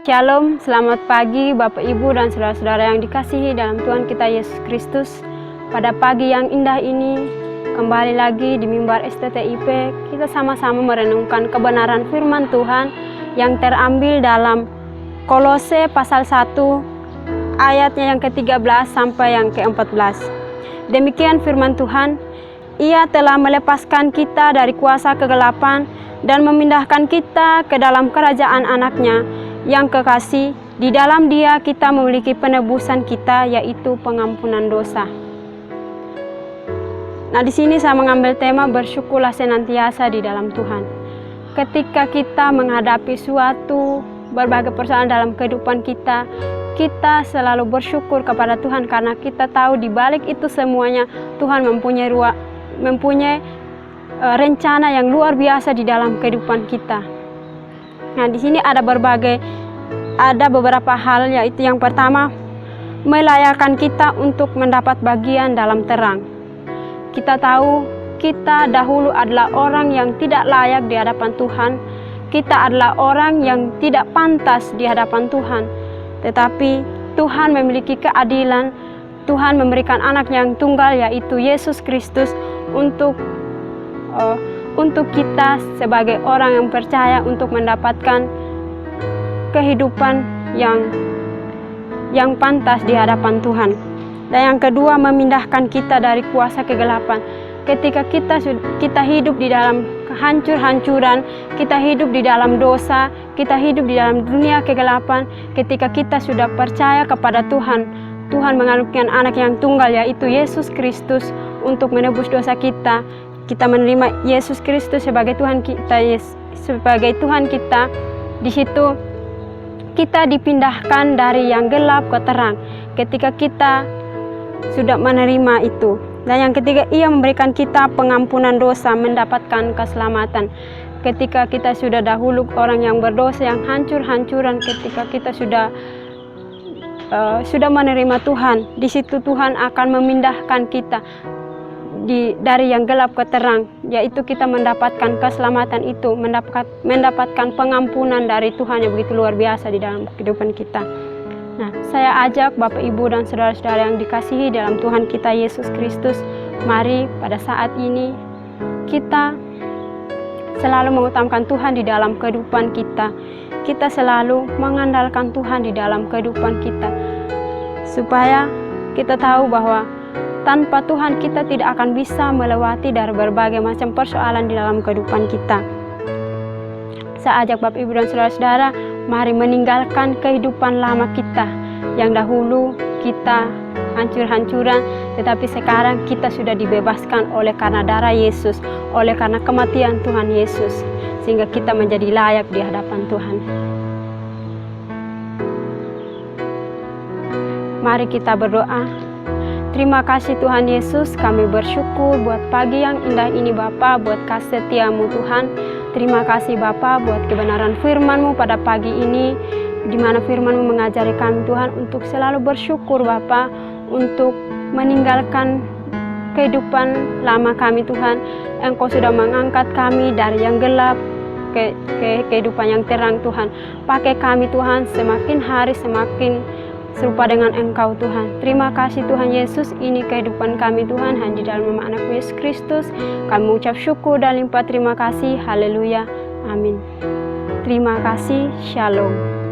Shalom, selamat pagi Bapak Ibu dan saudara-saudara yang dikasihi dalam Tuhan kita Yesus Kristus. Pada pagi yang indah ini, kembali lagi di mimbar STTIP, kita sama-sama merenungkan kebenaran firman Tuhan yang terambil dalam Kolose pasal 1 ayatnya yang ke-13 sampai yang ke-14. Demikian firman Tuhan, Ia telah melepaskan kita dari kuasa kegelapan dan memindahkan kita ke dalam kerajaan anaknya yang kekasih. Di dalam Dia kita memiliki penebusan kita, yaitu pengampunan dosa. Nah, di sini saya mengambil tema bersyukurlah senantiasa di dalam Tuhan. Ketika kita menghadapi suatu berbagai persoalan dalam kehidupan kita, kita selalu bersyukur kepada Tuhan karena kita tahu di balik itu semuanya Tuhan mempunyai rencana yang luar biasa di dalam kehidupan kita. Nah, di sini ada beberapa hal, yaitu yang pertama, melayakkan kita untuk mendapat bagian dalam terang. Kita tahu kita dahulu adalah orang yang tidak layak di hadapan Tuhan. Kita adalah orang yang tidak pantas di hadapan Tuhan. Tetapi Tuhan memiliki keadilan. Tuhan memberikan anak yang tunggal, yaitu Yesus Kristus, untuk kita sebagai orang yang percaya untuk mendapatkan kehidupan yang pantas di hadapan Tuhan. Dan yang kedua, memindahkan kita dari kuasa kegelapan. Ketika kita hidup di dalam kehancur-hancuran, kita hidup di dalam dosa, kita hidup di dalam dunia kegelapan, ketika kita sudah percaya kepada Tuhan, Tuhan mengaruniakan anak yang tunggal, yaitu Yesus Kristus, untuk menebus dosa kita. Kita menerima Yesus Kristus sebagai Tuhan kita, di situ kita dipindahkan dari yang gelap ke terang. Ketika kita sudah menerima itu. Dan yang ketiga, Ia memberikan kita pengampunan dosa, mendapatkan keselamatan. Ketika kita sudah dahulu orang yang berdosa, yang hancur-hancuran, ketika kita sudah menerima Tuhan, di situ Tuhan akan memindahkan kita dari yang gelap ke terang, yaitu kita mendapatkan keselamatan itu, mendapatkan pengampunan dari Tuhan yang begitu luar biasa di dalam kehidupan kita. Nah, saya ajak Bapak Ibu dan saudara-saudara yang dikasihi dalam Tuhan kita Yesus Kristus, mari pada saat ini kita selalu mengutamakan Tuhan di dalam kehidupan kita. Kita selalu mengandalkan Tuhan di dalam kehidupan kita, supaya kita tahu bahwa tanpa Tuhan kita tidak akan bisa melewati dari berbagai macam persoalan di dalam kehidupan kita. Saya ajak Bapak Ibu dan saudara-saudara, mari meninggalkan kehidupan lama kita yang dahulu kita hancur-hancuran, tetapi sekarang kita sudah dibebaskan oleh karena darah Yesus, oleh karena kematian Tuhan Yesus, sehingga kita menjadi layak di hadapan Tuhan. Mari kita berdoa. Terima kasih Tuhan Yesus, kami bersyukur buat pagi yang indah ini Bapa, buat kasih setiamu Tuhan. Terima kasih Bapa buat kebenaran firman-Mu pada pagi ini, di mana firman-Mu mengajari kami Tuhan untuk selalu bersyukur Bapa, untuk meninggalkan kehidupan lama kami Tuhan. Engkau sudah mengangkat kami dari yang gelap ke kehidupan yang terang Tuhan. Pakai kami Tuhan, semakin hari semakin serupa dengan Engkau Tuhan. Terima kasih Tuhan Yesus, ini kehidupan kami Tuhan, hanya di dalam nama anak Yesus Kristus kami mengucap syukur dan limpah terima kasih. Haleluya, amin. Terima kasih, shalom.